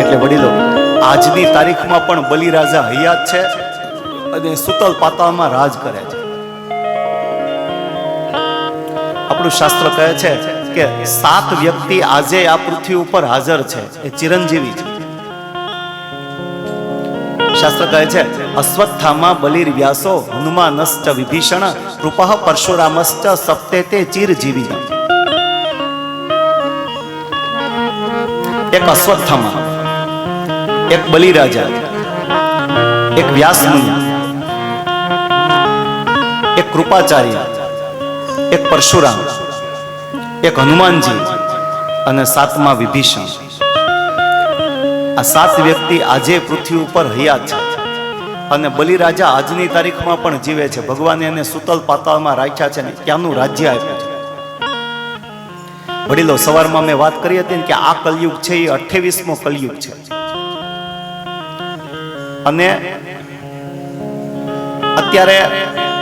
એટલે વડીલો આજની તારીખમાં પણ બલિરાજા હયાત છે અને સુતલ પાતાળમાં રાજ કરે છે. આપણું શાસ્ત્ર કહે છે કે 7 વ્યક્તિ આજે આ પૃથ્વી ઉપર હાજર છે, એ ચિરંજીવી છે. શાસ્ત્ર કહે છે અશ્વત્થામા બલિર વ્યાસો હનુમાનશ્ચ વિભીષણ કૃપઃ પરશુરામશ્ચ સપ્તેતે ચિરજીવી. એક અશ્વત્થામા, એક બલિરાજા, એક વ્યાસમુનિ, એક કૃપાચાર્ય, એક પરશુરામ, એક હનુમાનજી અને 7મા વિભીષણ. આ 7 વ્યક્તિ આજે પૃથ્વી ઉપર હયાત છે અને બલિરાજા આજની તારીખમાં પણ જીવે છે. ભગવાને એને સુતલ પાતાળમાં રાખ્યા છે ને ત્યાંનું રાજ્ય આપ્યું છે. વડીલો સવારમાં મેં વાત કરી હતી કે આ કલયુગ છે એ 28મો કલયુગ છે અને અત્યારે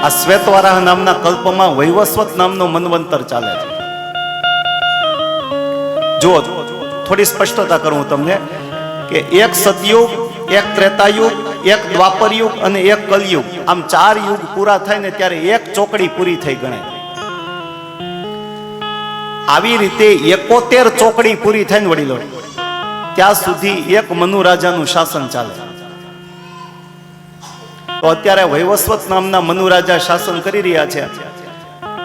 આ શ્વેતવારાહ નામના કલ્પમાં વૈવસ્વત નામનો મન્વંતર ચાલે છે. જો થોડી સ્પષ્ટતા કરું તમને કે એક સતયુગ, એક ત્રેતાયુગ, એક દ્વાપર યુગ અને એક કલયુગ, આમ 4 યુગ પૂરા થાય ને ત્યારે એક ચોકડી પૂરી થઈ ગણાય. આવી રીતે 71 ચોકડી પૂરી થાય ને વડીલો ત્યાં સુધી એક મનુ રાજાનું શાસન ચાલે. તો અત્યારે વૈવસ્વત નામના મનુ રાજા શાસન કરી રહ્યા છે.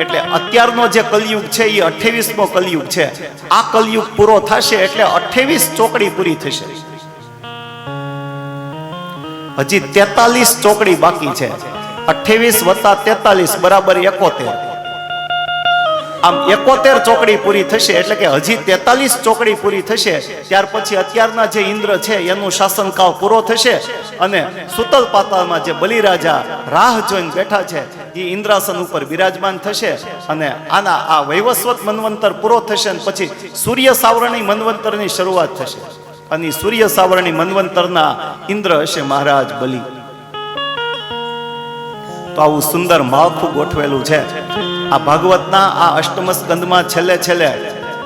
એટલે અત્યારનો જે કલયુગ છે એ 28મો કલયુગ છે. આ કલયુગ પૂરો થશે એટલે 28 ચોકડી પૂરી થશે. હજી 43 ચોકડી બાકી છે. 28 + 43 બરાબર 71. આમ 71 ચોકડી પૂરી થશે એટલે કે હજી 43 ચોકડી પૂરી થશે. ત્યાર પછી અત્યારના જે ઇન્દ્ર છે એનું શાસનકાળ પૂરો થશે અને સુતલ પાતાળમાં જે બલિરાજા રાહ જોઈને બેઠા છે એ ઇન્દ્રાસન ઉપર બિરાજમાન થશે અને આના આ વૈવસ્વત મન્વંતર પૂરો થશે અને પછી સૂર્ય સાવરણી મન્વંતરની શરૂઆત થશે અને સૂર્ય સાવરણી મન્વંતરના ઇન્દ્ર હશે મહારાજ બલિ. તો આવું સુંદર માળખું ગોઠવેલું છે. આ ભાગવતના આ 8મ સ્કંદમાં છેલ્લે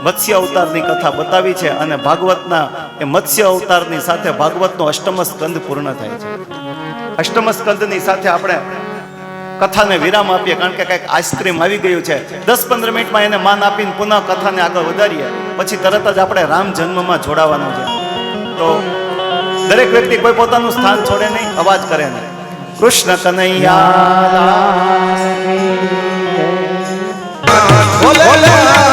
મત્સ્ય અવતારની કથા બતાવી છે અને ભાગવતના એ મત્સ્ય અવતારની સાથે ભાગવતનો 8મ સ્કંદ પૂર્ણ થાય છે. 8મ સ્કંદની સાથે આપણે કથાને વિરામ આપીએ કારણ કે કંઈક આઈસ્ક્રીમ આવી ગયું છે. 10-15 મિનિટમાં એને માન આપીને પુનઃ કથાને આગળ વધારીએ પછી તરત જ આપણે રામ જન્મમાં જોડાવાનું છે. તો દરેક વ્યક્તિ કોઈ પોતાનું સ્થાન છોડે નહીં, અવાજ કરે નહીં. કૃષ્ણ કનૈયા ભોલેનાથ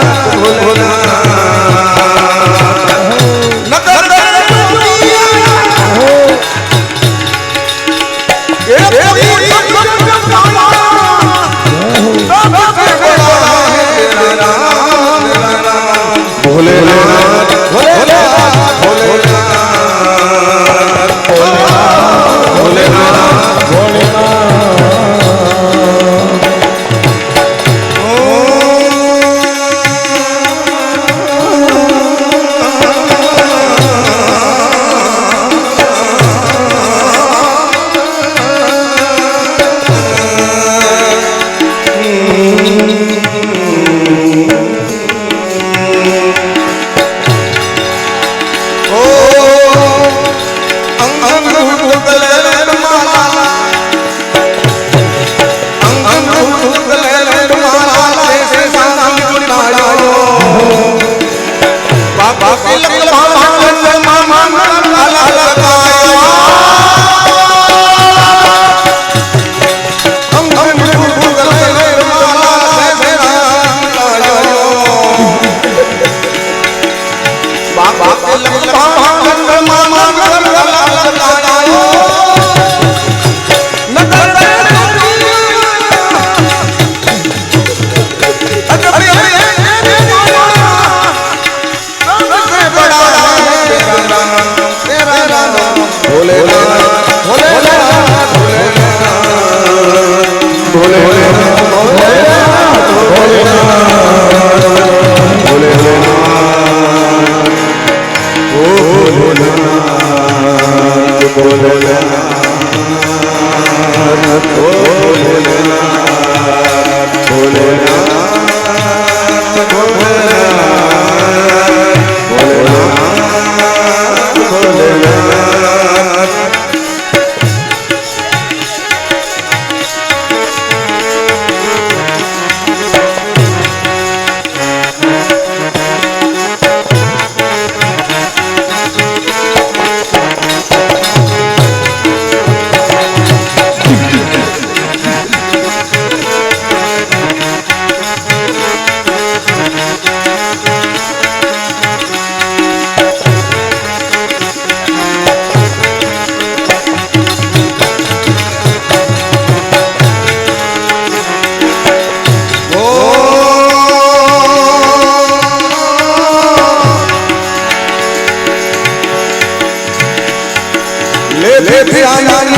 ભોલેનાથ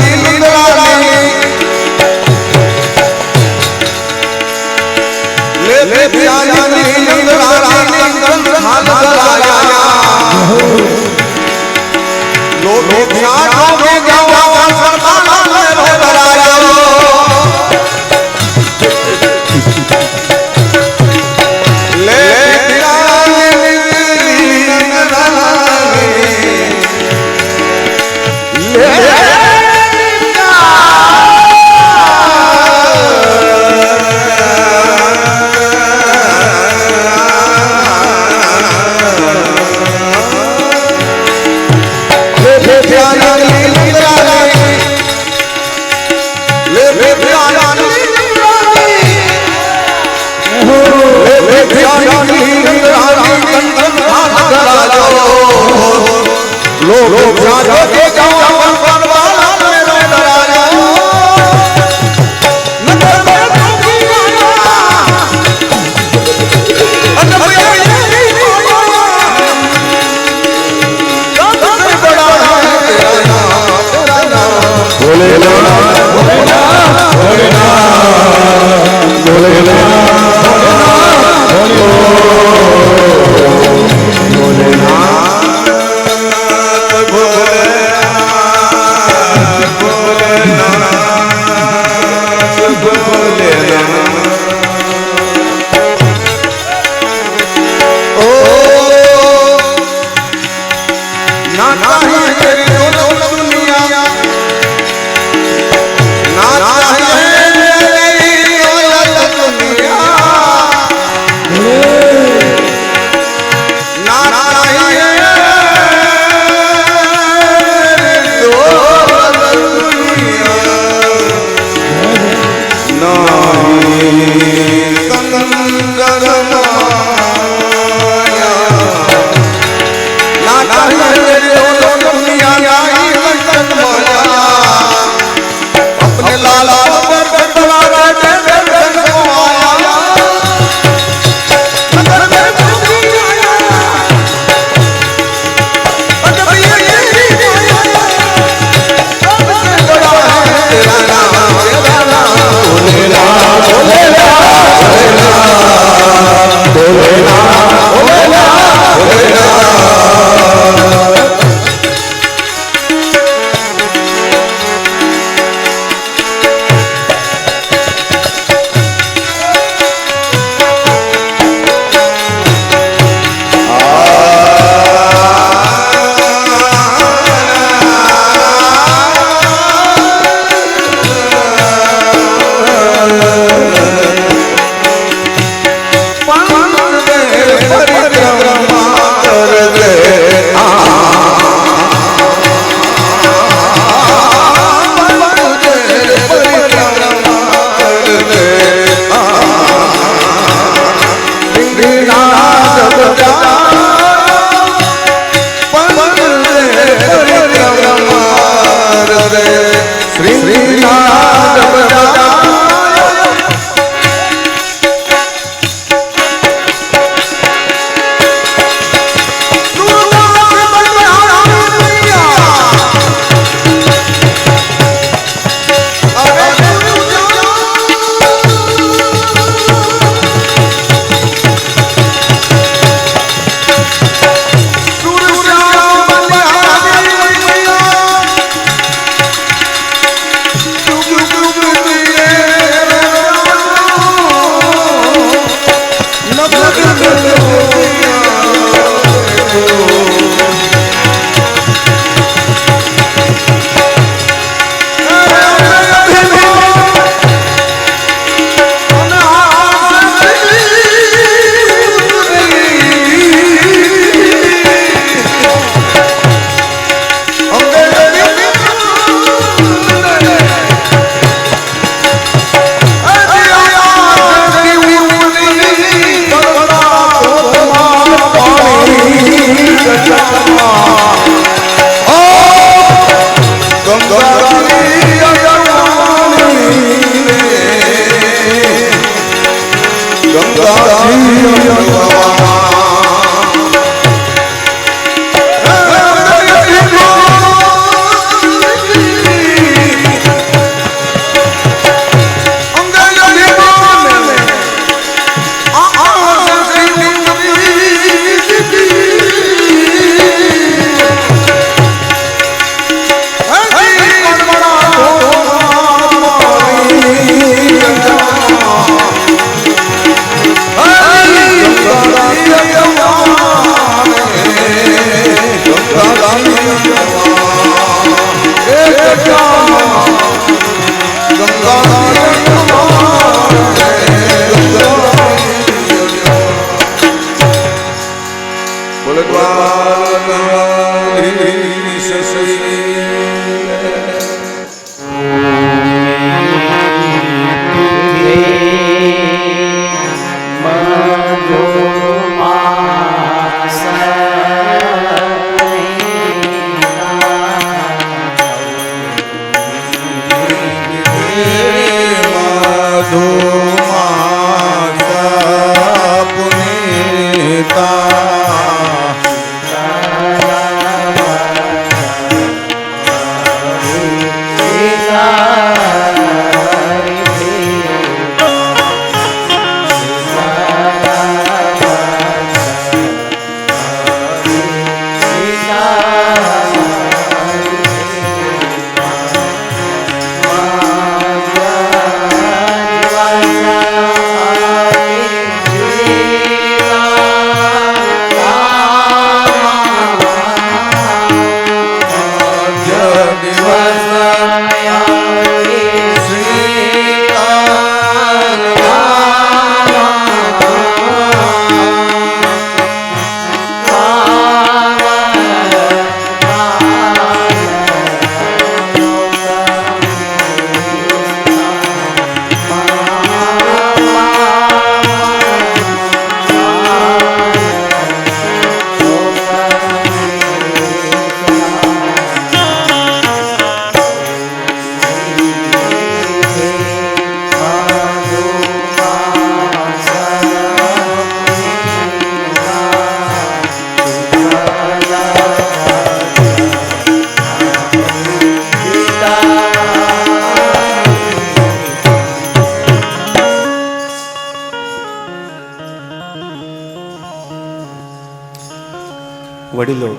વડીલો,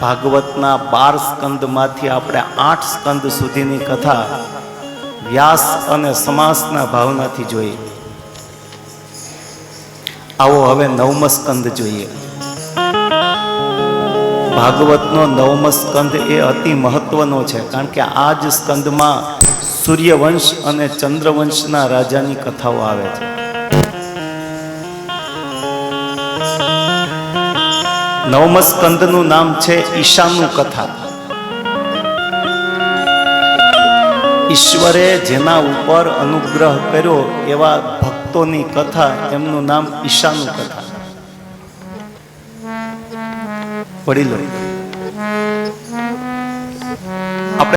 ભાગવતના 12 સ્કંદમાંથી આપણે 8 સ્કંદ સુધીની કથા વ્યાસ અને સમાસના ભાવનાથી જોઈએ. આવો હવે 9મો સ્કંદ જોઈએ. ભાગવતનો 9મો સ્કંદ એ અતિ મહત્વનો છે, કારણ કે આ જ સ્કંદમાં સૂર્યવંશ અને ચંદ્રવંશના રાજાની કથાઓ આવે છે. 9મા સ્કંદનું નામ છે ઈશાનું કથા. ઈશ્વરે જેના ઉપર અનુગ્રહ કર્યો એવા ભક્તોની કથા, એમનું નામ ઈશાનું કથા. વડીલો,